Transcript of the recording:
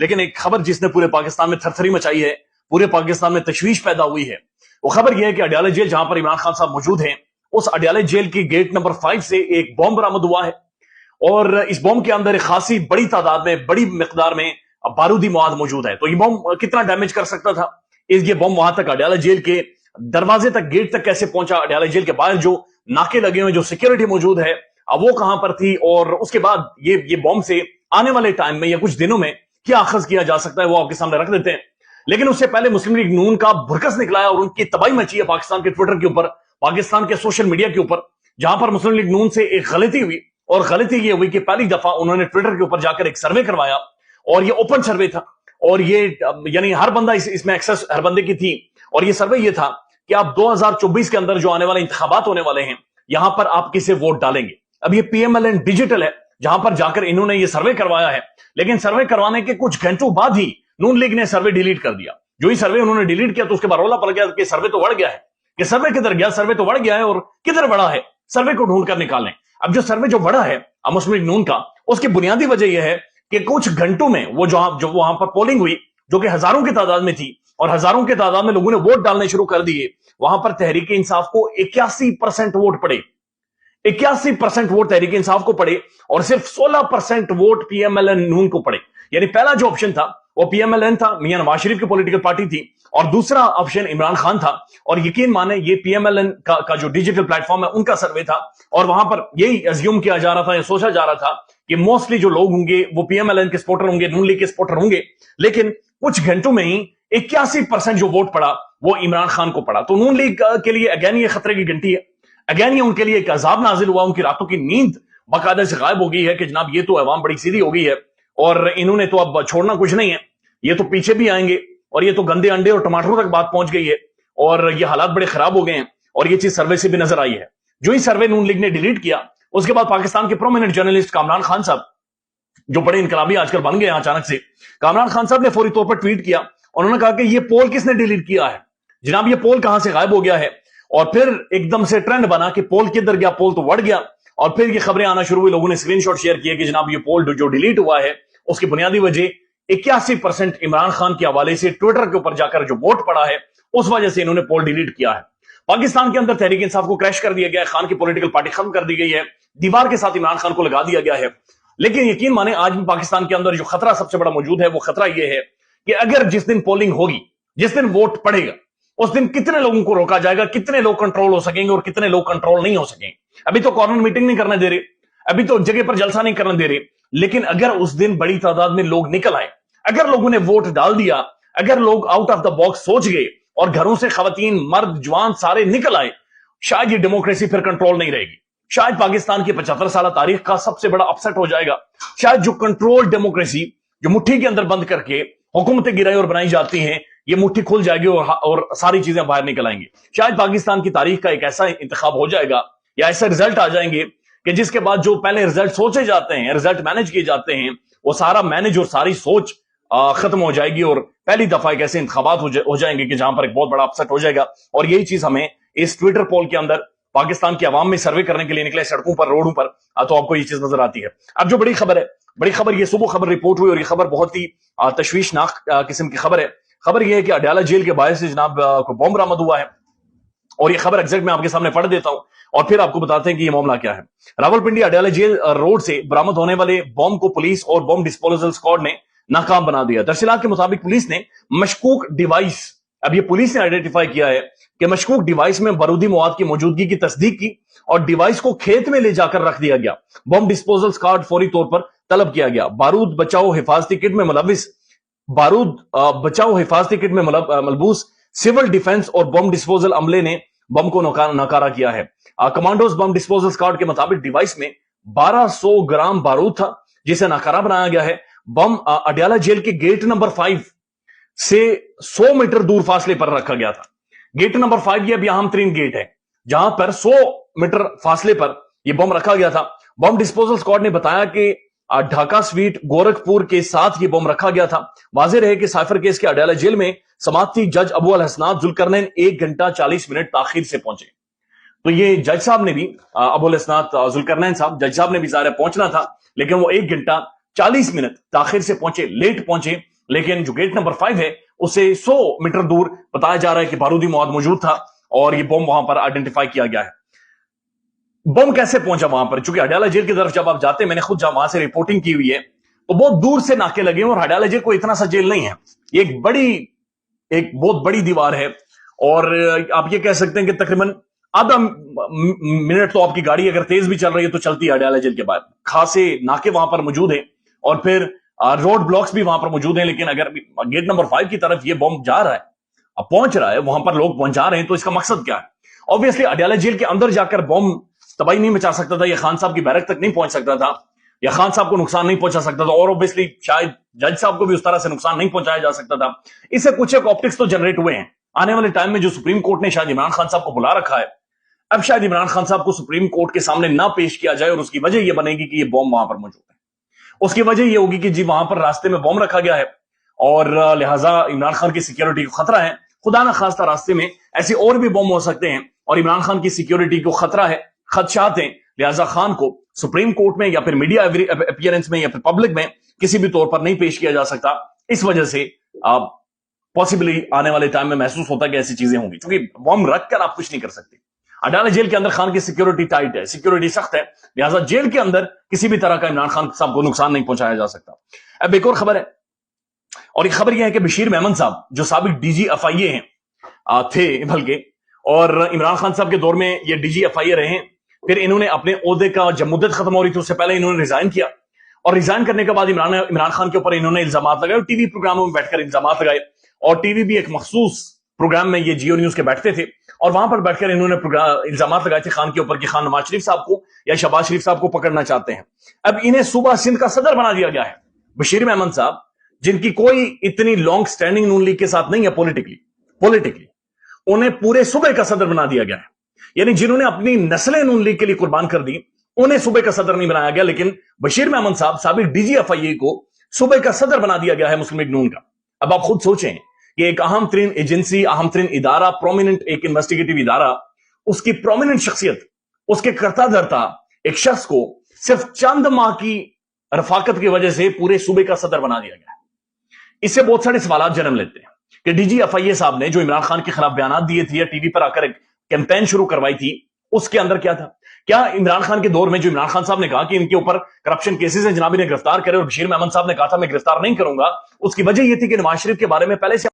لیکن ایک خبر جس نے پورے پاکستان میں تھرتھری مچائی ہے, پورے پاکستان میں تشویش پیدا ہوئی ہے, وہ خبر یہ ہے کہ اڈیالہ جیل جہاں پر عمران خان صاحب موجود ہیں, اس اڈیالہ جیل کی گیٹ نمبر 5 سے ایک بم برآمد ہوا ہے, اور اس بم کے اندر ایک خاصی بڑی تعداد میں, بڑی مقدار میں بارودی مواد موجود ہے. تو یہ بم کتنا ڈیمیج کر سکتا تھا, یہ بم وہاں تک اڈیالہ جیل کے دروازے تک, گیٹ تک کیسے پہنچا, اڈیالہ جیل کے باہر جو ناکے لگے ہوئے, جو سیکیورٹی موجود ہے, وہ کہاں پر تھی, اور اس کے بعد یہ بم سے آنے والے ٹائم میں یا کچھ دنوں میں کیا اخذ کیا جا سکتا ہے, وہ آپ کے سامنے رکھ دیتے ہیں. لیکن اس سے پہلے مسلم لیگ نون کا بھرکس نکلا ہے اور ان کی تباہی مچی ہے پاکستان کے ٹویٹر کے اوپر, پاکستان کے سوشل میڈیا کے اوپر, جہاں پر مسلم لیگ نون سے ایک غلطی ہوئی, اور غلطی یہ ہوئی کہ پہلی دفعہ انہوں نے ٹویٹر کے اوپر جا کر ایک سروے کروایا, اور یہ اوپن سروے تھا, اور یہ یعنی ہر بندہ اس میں ایکسس ہر بندے کی تھی, اور یہ سروے یہ تھا کہ آپ 2024 کے اندر جو آنے والے انتخابات ہونے والے ہیں, یہاں پر آپ کسے ووٹ ڈالیں گے. اب یہ P M L N digital ہے جہاں پر جا کر انہوں نے یہ سروے کروایا ہے, لیکن سروے کروانے کے کچھ گھنٹوں بعد ہی نون لیگ نے سروے ڈیلیٹ کر دیا. جو ہی سروے انہوں نے ڈیلیٹ کیا تو اس کے بعد رولا پڑ گیا کہ سروے تو بڑھ گیا ہے, کہ سروے کدھر گیا, سروے تو بڑھ گیا ہے, اور کدھر بڑا ہے, سروے کو ڈھونڈ کر نکالیں. اب جو سروے جو بڑا ہے مسلم لیگ نون کا, اس کی بنیادی وجہ یہ ہے کہ کچھ گھنٹوں میں وہ جو وہاں پر پولنگ ہوئی, جو کہ ہزاروں کی تعداد میں تھی, اور ہزاروں کی تعداد میں لوگوں نے ووٹ ڈالنے شروع کر دیے, وہاں پر تحریک انصاف کو 81% ووٹ پڑے, 81% ووٹ تحریک انصاف کو پڑے, اور صرف 16% vote P M L N نون کو پڑے. یعنی پہلا جو آپشن تھا وہ پی ایم ایل این تھا, میاں نواز شریف کی پولیٹیکل پارٹی تھی, اور دوسرا آپشن عمران خان تھا. اور یقین مانے یہ پی ایم ایل این کا جو ڈیجیٹل پلیٹ فارم ہے ان کا سروے تھا, اور وہاں پر یہی ازیوم کیا جا رہا تھا یا سوچا جا رہا تھا کہ موسٹلی جو لوگ ہوں گے وہ پی ایم ایل این کے سپورٹر ہوں گے, نون لیگ کے سپورٹر ہوں گے. لیکن کچھ گھنٹوں میں ہی 81% جو ووٹ پڑا وہ عمران خان کو پڑا. تو نون لیگ کے لیے اگین یہ خطرے کی گھنٹی ہے, اگین یہ ان کے لیے ایک عذاب نازل ہوا, ان کی راتوں کی نیند باقاعدہ سے غائب ہو گئی ہے کہ جناب یہ تو عوام بڑی سیدھی ہو گئی ہے, اور انہوں نے تو اب چھوڑنا کچھ نہیں ہے, یہ تو پیچھے بھی آئیں گے, اور یہ تو گندے انڈے اور ٹماٹروں تک بات پہنچ گئی ہے, اور یہ حالات بڑے خراب ہو گئے ہیں, اور یہ چیز سروے سے بھی نظر آئی ہے. جو ہی سروے نون لیگ نے ڈیلیٹ کیا, اس کے بعد پاکستان کے پرومیننٹ جرنلسٹ کامران خان صاحب, جو بڑے انقلابی آج کل بن گئے ہیں اچانک سے, کامران خان صاحب نے فوری طور پر ٹویٹ کیا, انہوں نے کہا کہ یہ پول کس نے ڈیلیٹ کیا ہے جناب, یہ پول کہاں سے غائب ہو گیا ہے. اور پھر ایک دم سے ٹرینڈ بنا کہ پول کدھر گیا, پول تو بڑھ گیا, اور پھر یہ خبریں آنا شروع ہوئی, لوگوں نے اسکرین شاٹ شیئر کیا کہ جناب یہ پول جو ڈیلیٹ ہوا ہے اس کی بنیادی وجہ 81% عمران خان کے حوالے سے ٹویٹر کے اوپر جا کر جو ووٹ پڑا ہے اس وجہ سے انہوں نے پول ڈیلیٹ کیا ہے. پاکستان کے اندر تحریک انصاف کو کریش کر دیا گیا ہے, خان کی پولیٹیکل پارٹی ختم کر دی گئی ہے, دیوار کے ساتھ عمران خان کو لگا دیا گیا ہے. لیکن یقین مانے آج بھی پاکستان کے اندر جو خطرہ سب سے بڑا موجود ہے, وہ خطرہ یہ ہے کہ اگر جس دن پولنگ ہوگی, جس دن ووٹ پڑے گا, اس دن کتنے لوگوں کو روکا جائے گا, کتنے لوگ کنٹرول ہو سکیں گے اور کتنے لوگ کنٹرول نہیں ہو سکیں گے. ابھی تو کارنر میٹنگ نہیں کرنے دے رہے, ابھی تو جگہ پر جلسہ نہیں کرنے دے رہے, لیکن اگر اس دن بڑی تعداد میں لوگ نکل آئے, اگر لوگوں نے ووٹ ڈال دیا, اگر لوگ آؤٹ آف دا باکس سوچ گئے اور گھروں سے خواتین مرد جوان سارے نکل آئے, شاید یہ ڈیموکریسی پھر کنٹرول نہیں رہے گی. شاید پاکستان کی 75 سالہ تاریخ کا سب سے بڑا اپسٹ ہو جائے گا. شاید جو کنٹرول ڈیموکریسی جو مٹھی کے اندر بند کر کے حکومتیں گرائی اور بنائی جاتی ہیں, یہ مٹھی کھل جائے گی اور ساری چیزیں باہر نکل آئیں گی. شاید پاکستان کی تاریخ کا ایک ایسا انتخاب ہو جائے گا یا ایسا رزلٹ آ جائیں گے کہ جس کے بعد جو پہلے رزلٹ سوچے جاتے ہیں, رزلٹ مینج کیے جاتے ہیں, وہ سارا مینج اور ساری سوچ ختم ہو جائے گی, اور پہلی دفعہ ایک ایسے انتخابات ہو جائیں گے کہ جہاں پر ایک بہت بڑا اپسٹ ہو جائے گا. اور یہی چیز ہمیں اس ٹویٹر پول کے اندر پاکستان کی عوام میں سروے کرنے کے لیے نکلے سڑکوں پر, روڈوں پر, تو آپ کو یہ چیز نظر آتی ہے. اب جو بڑی خبر ہے, بڑی خبر یہ صبح خبر رپورٹ ہوئی, اور یہ خبر بہت ہی تشویشناک قسم کی خبر ہے. خبر یہ ہے کہ اڈیالہ جیل کے باعث سے جناب کو بم برآمد ہوا ہے, اور یہ خبر ایگزیکٹ میں آپ کے سامنے پڑھ دیتا ہوں اور پھر آپ کو بتاتے ہیں کہ یہ معاملہ کیا ہے. راولپنڈی اڈیالہ جیل روڈ سے برآمد ہونے والے بم کو پولیس اور بم ڈسپوزل اسکواڈ نے ناکام بنا دیا. تفصیلات کے مطابق پولیس نے مشکوک ڈیوائس, اب یہ پولیس نے آئیڈینٹیفائی کیا ہے کہ مشکوک ڈیوائس میں بارودی مواد کی موجودگی کی تصدیق کی, اور ڈیوائس کو کھیت میں لے جا کر رکھ دیا گیا. بم ڈسپوزل اسکواڈ فوری طور پر طلب کیا گیا. بارود بچاؤ حفاظتی کٹ میں ملبوس سول ڈیفنس اور بم ڈسپوزل عملے نے بم کو ناکارہ کیا ہے. کمانڈوز بم ڈسپوزل اسکواڈ کے مطابق ڈیوائس میں 1200 گرام بارود تھا جسے ناکارہ بنایا گیا ہے. بم اڈیالہ جیل کے گیٹ نمبر 5 سے 100 میٹر دور فاصلے پر رکھا گیا تھا. گیٹ نمبر 5 یہ اب اہم ترین گیٹ ہے جہاں پر 100 میٹر فاصلے پر یہ بم رکھا گیا تھا. بم ڈسپوزل اسکواڈ نے بتایا کہ ڈھاکہ سویٹ گورکھپور کے ساتھ یہ بم رکھا گیا تھا. واضح رہے کہ سائفر کیس کے اڈیالہ جیل میں سماعتی جج ابو الحسنات ذوالقرنین 1 گھنٹہ 40 منٹ تاخیر سے پہنچے. تو یہ جج صاحب نے بھی, ابو الحسنات ذوالقرنین صاحب, جج صاحب نے بھی ظاہر پہنچنا تھا, لیکن وہ 1 گھنٹہ 40 منٹ تاخیر سے پہنچے, لیٹ پہنچے. لیکن جو گیٹ نمبر 5 ہے اسے 100 میٹر دور بتایا جا رہا ہے کہ بارودی مواد موجود تھا اور یہ بم وہاں پر آئیڈینٹیفائی کیا گیا ہے۔ بم کیسے پہنچا وہاں پر؟ چونکہ اڈیالہ جیل کی طرف جب آپ جاتے ہیں، میں نے خود جب وہاں سے رپورٹنگ کی ہوئی ہے، تو بہت دور سے ناکے لگے ہیں، اور اڈیالہ جیل کوئی اتنا سا جیل نہیں ہے، یہ ایک بہت بڑی دیوار ہے، اور آپ یہ کہہ سکتے ہیں کہ تقریباً آدھا منٹ تو آپ کی گاڑی اگر تیز بھی چل رہی ہے تو چلتی ہے اڈیالہ جیل کے بعد۔ خاصے ناکے وہاں پر موجود ہیں اور پھر روڈ بلاکس بھی وہاں پر موجود ہیں، لیکن اگر گیٹ نمبر 5 کی طرف یہ بم جا رہا ہے، اب پہنچ رہا ہے، وہاں پر لوگ پہنچا رہے ہیں، تو اس کا مقصد کیا ہے؟ obviously اڈیالہ جیل کے اندر جا کر بم تباہی نہیں مچا سکتا تھا، یا خان صاحب کی بیرک تک نہیں پہنچ سکتا تھا، یا خان صاحب کو نقصان نہیں پہنچا سکتا تھا، اور obviously شاید جج صاحب کو بھی اس طرح سے نقصان نہیں پہنچایا جا سکتا تھا۔ اس سے کچھ ایک آپٹکس تو جنریٹ ہوئے ہیں۔ آنے والے ٹائم میں جو سپریم کورٹ نے شاید عمران خان صاحب کو بلا رکھا ہے، اب شاید عمران خان صاحب کو سپریم کورٹ کے سامنے نہ پیش کیا جائے، اور اس کی وجہ یہ بنے گی کہ یہ بم وہاں پر موجود ہے۔ اس کی وجہ یہ ہوگی کہ جی وہاں پر راستے میں بم رکھا گیا ہے، اور لہٰذا عمران خان کی سیکیورٹی کو خطرہ ہے، خدا نہ خواستہ راستے میں ایسے اور بھی بم ہو سکتے ہیں، اور عمران خان کی سیکیورٹی کو خطرہ ہے، خدشات ہیں، لہٰذا خان کو سپریم کورٹ میں یا پھر میڈیا اپیئرنس میں یا پھر پبلک میں کسی بھی طور پر نہیں پیش کیا جا سکتا۔ اس وجہ سے پاسبلی آنے والے ٹائم میں محسوس ہوتا ہے کہ ایسی چیزیں ہوں گی، کیونکہ بم رکھ کر آپ کچھ نہیں کر سکتے۔ اڈیالہ جیل کے اندر خان کی سیکیورٹی ٹائٹ ہے، سیکیورٹی سخت ہے، لہٰذا جیل کے اندر کسی بھی طرح کا عمران خان صاحب کو نقصان نہیں پہنچایا جا سکتا۔ اب ایک اور خبر ہے، اور یہ خبر یہ ہے کہ بشیر میمن صاحب جو سابق ڈی جی ایف آئی اے ہیں تھے بلکہ، اور عمران خان صاحب کے دور میں یہ ڈی جی ایف آئی اے رہے ہیں، پھر انہوں نے اپنے عہدے کا جب مدت ختم ہو رہی تھی اس سے پہلے انہوں نے ریزائن کیا، اور ریزائن کرنے کے بعد عمران خان کے اوپر انہوں نے الزامات لگائے، اور ٹی وی پروگراموں میں بیٹھ کر الزامات لگائے، اور ٹی وی بھی ایک مخصوص پروگرام میں یہ جیو نیوز کے بیٹھتے تھے، اور وہاں پر بیٹھ کر انہوں نے الزامات لگائے تھے خان کے اوپر کہ خان نواز شریف صاحب کو یا شہباز شریف صاحب کو پکڑنا چاہتے ہیں۔ اب انہیں صوبہ سندھ کا صدر بنا دیا گیا ہے۔ بشیر میمن صاحب جن کی کوئی اتنی لانگ سٹینڈنگ نون لیگ کے ساتھ نہیں ہے پولیٹیکلی، انہیں پورے صوبے کا صدر بنا دیا گیا ہے، یعنی جنہوں نے اپنی نسلیں نون لیگ کے لیے قربان کر دی انہیں صوبے کا صدر نہیں بنایا گیا، لیکن بشیر میمن صاحب سابق ڈی جی ایف آئی اے کو صوبے کا صدر بنا دیا گیا ہے مسلم لیگ نون کا۔ اب آپ خود سوچیں کہ ایک اہم ترین ایجنسی، اہم ترین ادارہ، پرومیننٹ ایک انویسٹیگیٹو ادارہ، اس کی پرومیننٹ شخصیت، اس کے کرتا دھرتا ایک شخص کو صرف چند ماہ کی رفاقت کی وجہ سے پورے صوبے کا صدر بنا دیا گیا ہے۔ اس سے بہت سارے سوالات جنم لیتے ہیں کہ ڈی جی ایف آئی اے صاحب نے جو عمران خان کے خلاف بیانات دیے تھے یا ٹی وی پر آ کر ایک کیمپین شروع کروائی تھی، اس کے اندر کیا تھا؟ کیا عمران خان کے دور میں جو عمران خان صاحب نے کہا کہ ان کے اوپر کرپشن کیسز ہیں جناب انہیں گرفتار کرے، اور بشیر میمن صاحب نے کہا تھا میں گرفتار نہیں کروں گا، اس کی وجہ یہ تھی کہ نواز شریف کے بارے میں پہلے سے